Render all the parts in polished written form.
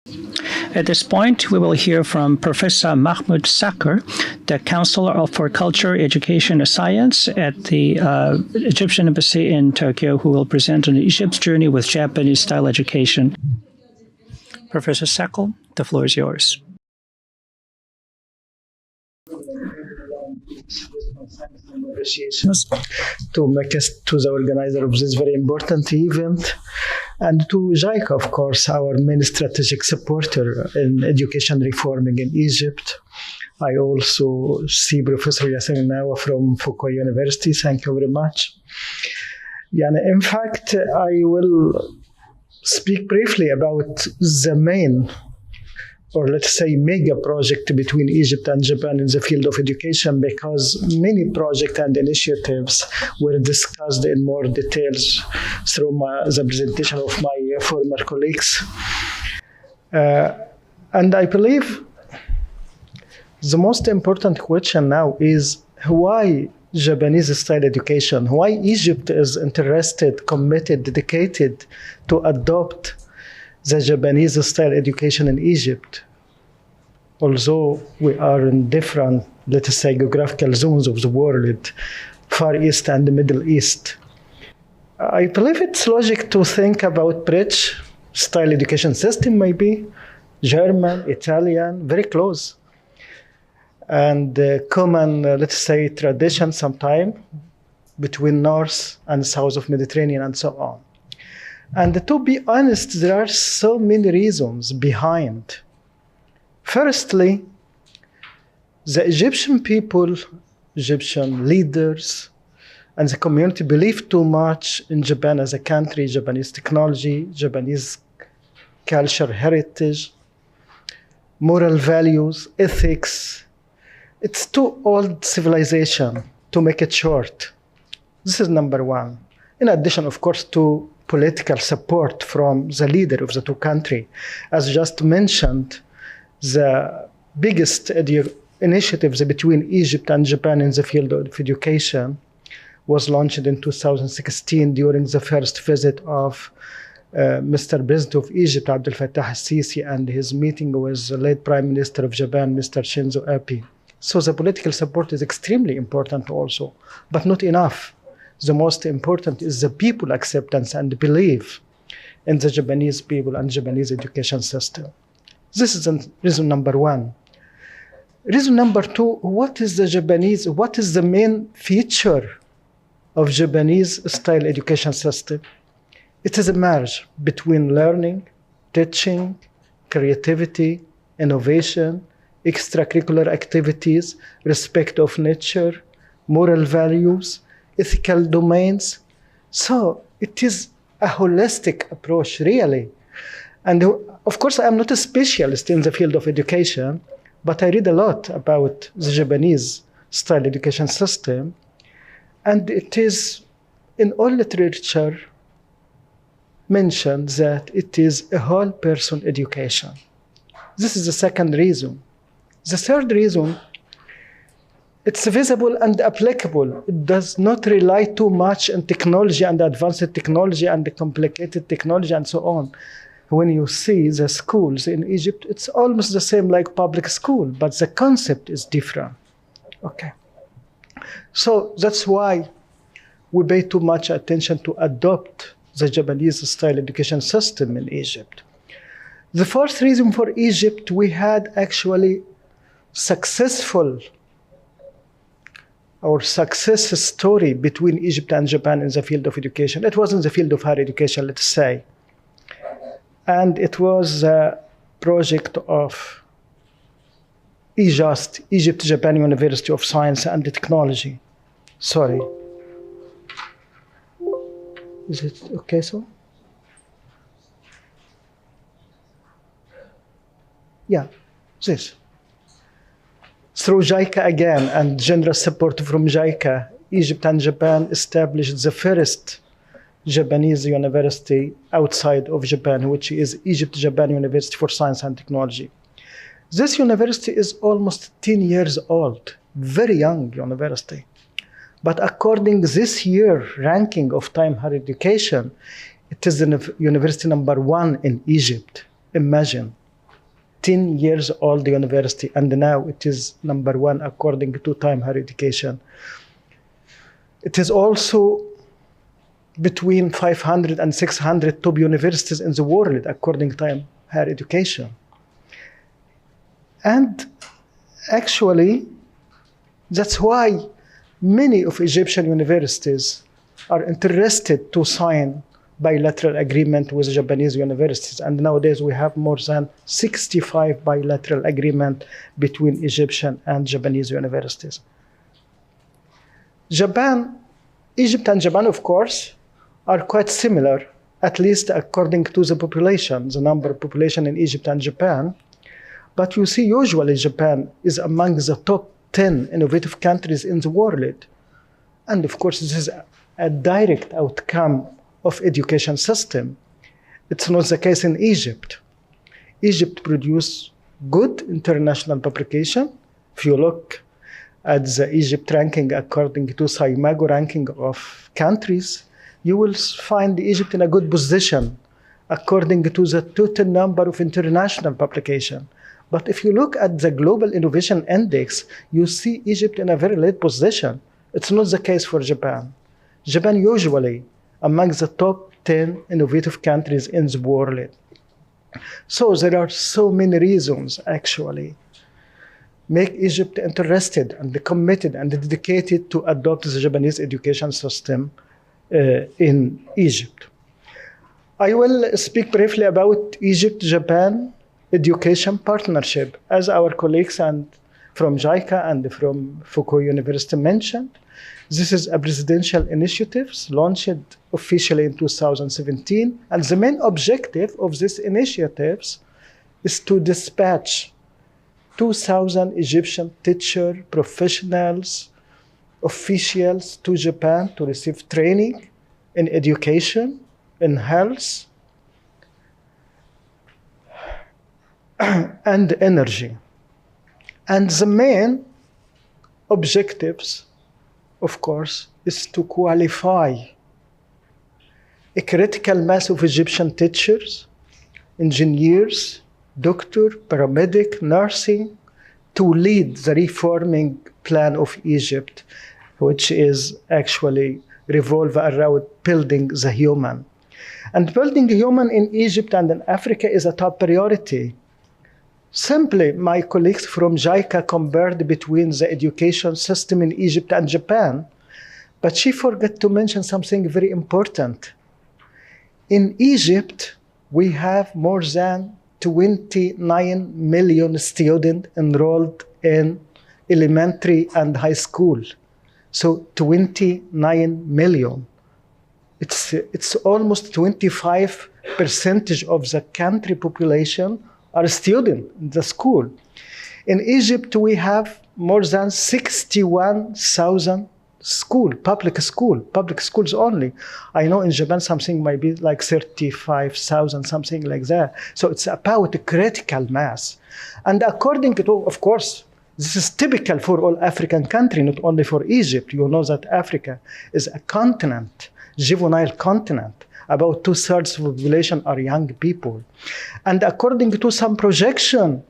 At this point, we will hear from Professor Mahmoud Sakr, the Counselor for Culture, Education, and Science at the Egyptian Embassy in Tokyo, who will present on Egypt's journey with Japanese-style education. Professor Sakr, the floor is yours. Appreciations to the organizer of this very important event, and to JICA, of course, our main strategic supporter in education reforming in Egypt. I also see Professor Yasser Nawa from Fuqua University. Thank you very much. In fact, I will speak briefly about the main, or let's say mega project between Egypt and Japan in the field of education, because many projects and initiatives were discussed in more details through the presentation of my former colleagues. And I believe the most important question now is why Japanese style education, why Egypt is interested, committed, dedicated to adopt the Japanese style education in Egypt, although we are in different, let us say, geographical zones of the world, Far East and the Middle East. I believe it's logic to think about British style education system, maybe German, Italian, very close, and common, let's say, tradition sometime between North and South of Mediterranean and so on. And to be honest, there are so many reasons behind. Firstly, the Egyptian people, Egyptian leaders, and the community believe too much in Japan as a country, Japanese technology, Japanese culture, heritage, moral values, ethics. It's too old civilization, to make it short. This is number one. In addition, of course, to political support from the leader of the two countries. As just mentioned, the biggest initiatives between Egypt and Japan in the field of education was launched in 2016 during the first visit of Mr. President of Egypt, Abdel Fattah al-Sisi, and his meeting with the late Prime Minister of Japan, Mr. Shinzo Abe. So the political support is extremely important also, but not enough. The most important is the people acceptance and belief in the Japanese people and Japanese education system. This is reason number one. Reason number two, what is the main feature of Japanese style education system? It is a marriage between learning, teaching, creativity, innovation, extracurricular activities, respect of nature, moral values, ethical domains. So it is a holistic approach, really. And of course, I'm not a specialist in the field of education, but I read a lot about the Japanese style education system. And it is in all literature mentioned that it is a whole person education. This is the second reason. The third reason, it's visible and applicable. It does not rely too much on technology and advanced technology and the complicated technology and so on. When you see the schools in Egypt, it's almost the same like public school, but the concept is different. Okay. So that's why we pay too much attention to adopt the Japanese style education system in Egypt. The fourth reason for Egypt, we had actually success story between Egypt and Japan in the field of education. It was in the field of higher education, let's say. And it was a project of EJUST, Egypt-Japan University of Science and Technology. Sorry. Is it okay, so? Yeah, this. Through JICA again and generous support from JICA, Egypt and Japan established the first Japanese university outside of Japan, which is Egypt-Japan University for Science and Technology. This university is almost 10 years old, very young university. But according to this year ranking of Time Higher Education, it is the university number 1 in Egypt. Imagine, 10 years old university, and now it is number one according to Time Higher Education. It is also between 500 and 600 top universities in the world according to Time Higher Education. And actually, that's why many of Egyptian universities are interested to sign bilateral agreement with Japanese universities. And nowadays we have more than 65 bilateral agreements between Egyptian and Japanese universities. Egypt and Japan, of course, are quite similar, at least according to the population, the number of population in Egypt and Japan. But you see, usually Japan is among the top 10 innovative countries in the world. And of course, this is a direct outcome of education system. It's not the case in Egypt. Egypt produces good international publication. If you look at the Egypt ranking according to SCImago ranking of countries, you will find Egypt in a good position according to the total number of international publication. But if you look at the Global Innovation Index, you see Egypt in a very late position. It's not the case for Japan. Japan usually among the top 10 innovative countries in the world. So there are so many reasons actually make Egypt interested and committed and dedicated to adopt the Japanese education system in Egypt. I will speak briefly about Egypt-Japan education partnership. As our colleagues and from JICA and from Fukuoka University mentioned, this is a presidential initiative launched officially in 2017. And the main objective of these initiatives is to dispatch 2,000 Egyptian teachers, professionals, officials to Japan to receive training in education, in health, and energy. And the main objectives, of course, is to qualify a critical mass of Egyptian teachers, engineers, doctors, paramedics, nursing, to lead the reforming plan of Egypt, which is actually revolve around building the human. And building human in Egypt and in Africa is a top priority. Simply, my colleagues from JICA compared between the education system in Egypt and Japan, but she forgot to mention something very important. In Egypt, we have more than 29 million students enrolled in elementary and high school. So 29 million. It's almost 25% of the country population are students in the school. In Egypt, we have more than 61,000 public schools only. I know in Japan something might be like 35,000, something like that. So it's about a critical mass. And according to, of course, this is typical for all African countries, not only for Egypt. You know that Africa is a continent, juvenile continent. About 2/3 of the population are young people. And according to some projection,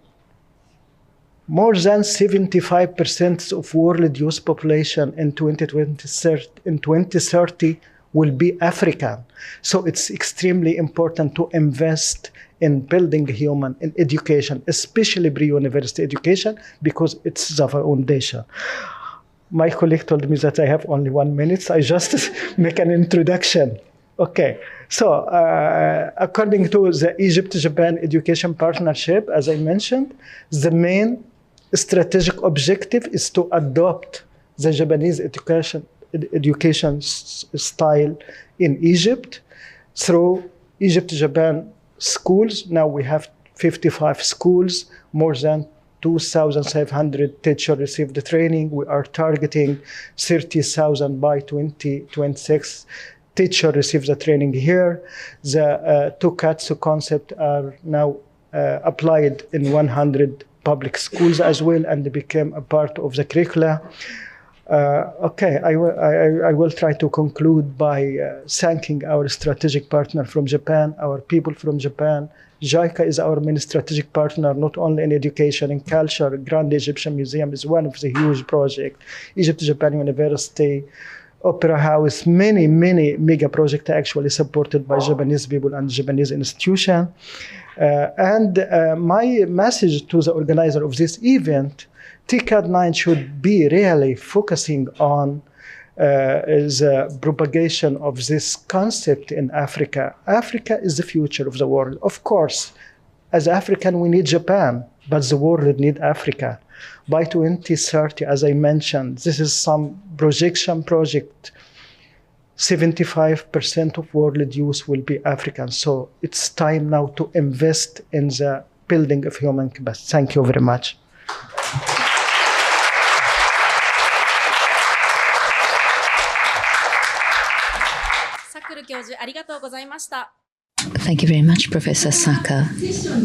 more than 75% of world youth population in 2030 will be African. So it's extremely important to invest in building human, in education, especially pre-university education, because it's the foundation. My colleague told me that I have only 1 minute, so I just make an introduction. Okay, so according to the Egypt-Japan Education Partnership, as I mentioned, the main strategic objective is to adopt the Japanese education style in Egypt through Egypt-Japan schools. Now we have 55 schools, more than 2,500 teachers received the training. We are targeting 30,000 by 2026. Teacher receives the training here. The Tokatsu concept are now applied in 100 public schools as well, and they became a part of the curricula. Okay, I will try to conclude by thanking our strategic partner from Japan, our people from Japan. JICA is our main strategic partner, not only in education and culture. Grand Egyptian Museum is one of the huge projects. Egypt-Japan University, Opera House, many mega projects actually supported by Japanese people and Japanese institution. And my message to the organizer of this event, TCAD 9 should be really focusing on the propagation of this concept in Africa. Africa is the future of the world. Of course, as African, we need Japan, but the world needs Africa. By 2030, as I mentioned, this is some projection project. 75% of world youth will be African. So it's time now to invest in the building of human capacity. Thank you very much.サクル教授、ありがとうございました。Thank you very much, Professor Saka.